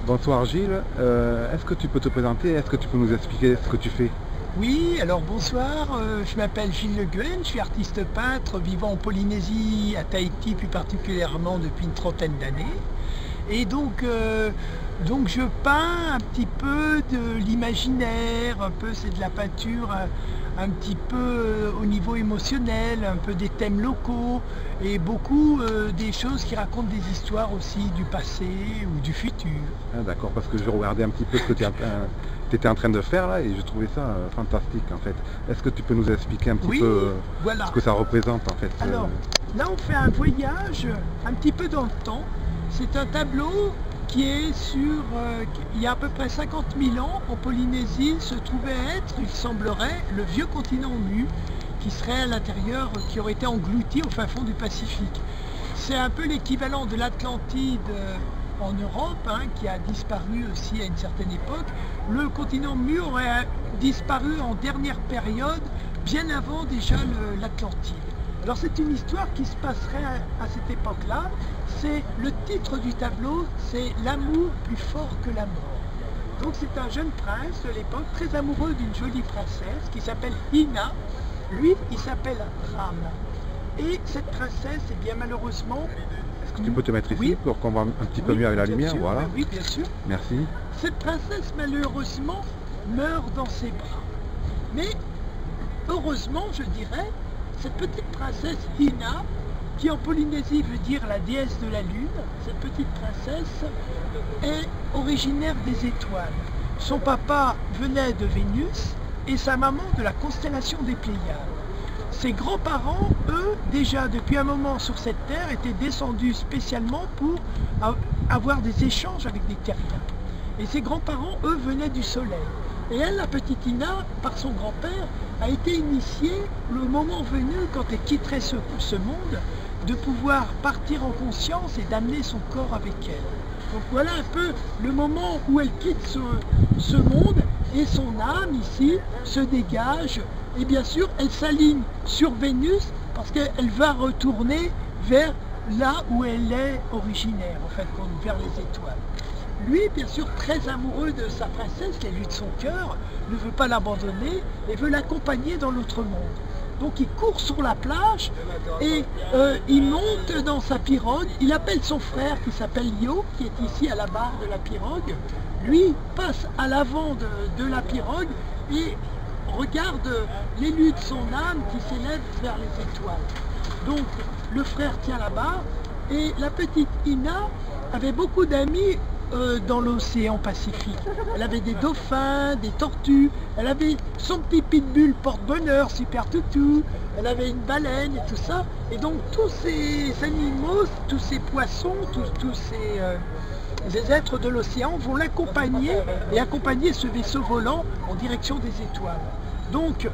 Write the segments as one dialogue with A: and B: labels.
A: Bonsoir Gilles, est-ce que tu peux te présenter, est-ce que tu peux nous expliquer ce que tu fais?
B: Oui, alors bonsoir, je m'appelle Gilles Le Guen, je suis artiste peintre vivant en Polynésie, à Tahiti plus particulièrement depuis une trentaine d'années. Et donc je peins un petit peu de l'imaginaire, un peu c'est de la peinture un petit peu au niveau émotionnel, un peu des thèmes locaux et beaucoup des choses qui racontent des histoires aussi du passé ou du futur.
A: Ah, d'accord, parce que je regardais un petit peu ce que tu étais en train de faire là et je trouvais ça fantastique en fait. Est-ce que tu peux nous expliquer un petit
B: Oui,
A: peu
B: voilà.
A: ce que ça représente en fait?
B: Alors, là on fait un voyage un petit peu dans le temps. C'est un tableau qui est sur, il y a à peu près 50 000 ans, en Polynésie, se trouvait être, il semblerait, le vieux continent mu, qui serait à l'intérieur, qui aurait été englouti au fin fond du Pacifique. C'est un peu l'équivalent de l'Atlantide en Europe, hein, qui a disparu aussi à une certaine époque. Le continent mu aurait disparu en dernière période, bien avant déjà l'Atlantide. Alors c'est une histoire qui se passerait à cette époque-là. C'est le titre du tableau, c'est l'amour plus fort que la mort. Donc c'est un jeune prince de l'époque, très amoureux d'une jolie princesse qui s'appelle Hina. Lui, il s'appelle Ram. Et cette princesse, eh bien malheureusement...
A: Est-ce que tu peux te mettre ici
B: oui,
A: pour qu'on voit un petit peu
B: oui,
A: mieux avec la
B: bien
A: lumière?
B: sûr,
A: Voilà.
B: oui, bien sûr.
A: Merci.
B: Cette princesse, malheureusement, meurt dans ses bras. Mais heureusement, je dirais, cette petite princesse Hina, qui en Polynésie veut dire la déesse de la lune, cette petite princesse est originaire des étoiles. Son papa venait de Vénus et sa maman de la constellation des Pléiades. Ses grands-parents, eux, déjà depuis un moment sur cette terre, étaient descendus spécialement pour avoir des échanges avec des terriens. Et ses grands-parents, eux, venaient du soleil. Et elle, la petite Hina, par son grand-père, a été initiée, le moment venu, quand elle quitterait ce monde, de pouvoir partir en conscience et d'amener son corps avec elle. Donc voilà un peu le moment où elle quitte ce monde et son âme ici se dégage. Et bien sûr, elle s'aligne sur Vénus parce qu'elle va retourner vers là où elle est originaire, en fait, vers les étoiles. Lui, bien sûr, très amoureux de sa princesse, l'élu de son cœur, ne veut pas l'abandonner et veut l'accompagner dans l'autre monde. Donc il court sur la plage et il monte dans sa pirogue, il appelle son frère qui s'appelle Yo, qui est ici à la barre de la pirogue. Lui passe à l'avant de la pirogue et regarde l'élu de son âme qui s'élève vers les étoiles. Donc le frère tient la barre et la petite Hina avait beaucoup d'amis dans l'océan Pacifique. Elle avait des dauphins, des tortues, elle avait son petit pitbull porte-bonheur, super toutou, elle avait une baleine et tout ça. Et donc tous ces animaux, tous ces poissons, tous ces êtres de l'océan vont l'accompagner et accompagner ce vaisseau volant en direction des étoiles. Donc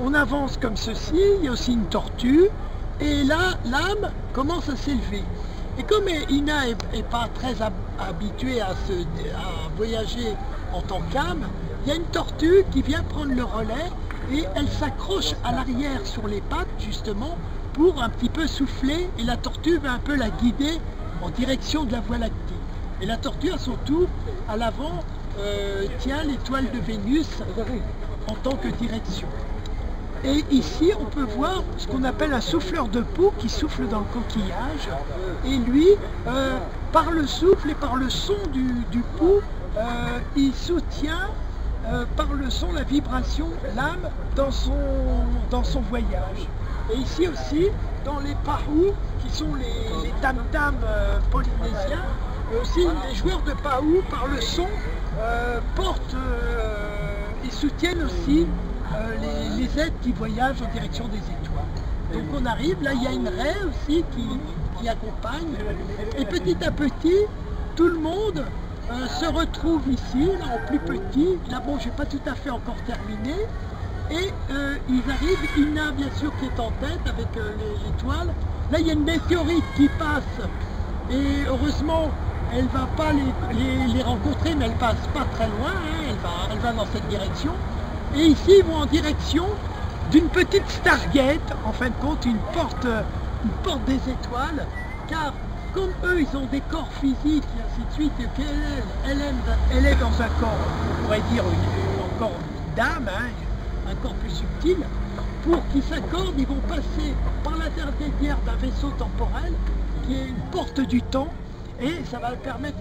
B: on avance comme ceci, il y a aussi une tortue, et là l'âme commence à s'élever. Et comme Hina n'est pas très habituée à voyager en tant qu'âme, il y a une tortue qui vient prendre le relais et elle s'accroche à l'arrière sur les pattes justement pour un petit peu souffler et la tortue va un peu la guider en direction de la Voie lactée. Et la tortue à son tour, à l'avant, tient l'étoile de Vénus en tant que direction. Et ici, on peut voir ce qu'on appelle un souffleur de peau qui souffle dans le coquillage. Et lui, par le souffle et par le son du pouls, il soutient par le son la vibration, l'âme, dans son voyage. Et ici aussi, dans les paous, qui sont les tam-tams polynésiens, aussi les joueurs de paous, par le son, portent et soutiennent aussi les êtres qui voyagent en direction des étoiles. Donc on arrive, là il y a une raie aussi qui accompagne, et petit à petit, tout le monde se retrouve ici, là en plus petit. Là bon, j'ai pas tout à fait encore terminé, et ils arrivent, Hina bien sûr qui est en tête avec l'étoile. Là il y a une météorite qui passe, et heureusement elle ne va pas les rencontrer, mais elle passe pas très loin, hein, elle va dans cette direction. Et ici, ils vont en direction d'une petite Stargate, en fin de compte, une porte des étoiles, car comme eux, ils ont des corps physiques et ainsi de suite, et elle est dans un corps, on pourrait dire un corps d'âme, hein, un corps plus subtil, pour qu'ils s'accordent, ils vont passer par l'intermédiaire d'un vaisseau temporel qui est une porte du temps, et ça va permettre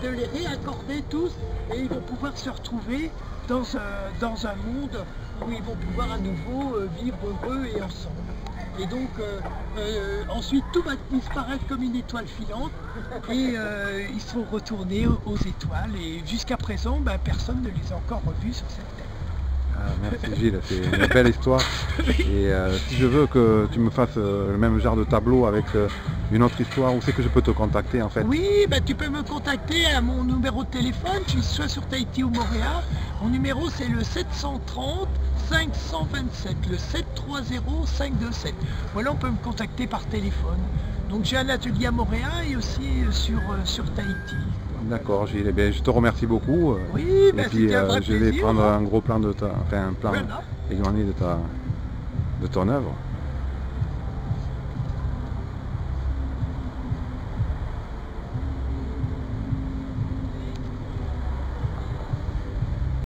B: de les réaccorder tous, et ils vont pouvoir se retrouver dans un monde où ils vont pouvoir à nouveau vivre heureux et ensemble. Et donc ensuite tout va disparaître comme une étoile filante et ils seront retournés aux étoiles, et jusqu'à présent personne ne les a encore revus sur cette terre.
A: Ah, merci Gilles, c'est une belle histoire. Et si je veux que tu me fasses le même genre de tableau avec une autre histoire, où c'est que je peux te contacter en fait?
B: Oui, tu peux me contacter à mon numéro de téléphone, je suis soit sur Tahiti ou Montréal. Mon numéro c'est le 730 527, le 730 527. Voilà, on peut me contacter par téléphone. Donc j'ai un atelier à Montréal et aussi sur Tahiti.
A: D'accord Gilles, eh bien, je te remercie beaucoup.
B: Oui,
A: et puis
B: c'était un vrai
A: je vais
B: plaisir,
A: prendre
B: hein.
A: un gros plan de un plan
B: Voilà.
A: éloigné de ton œuvre.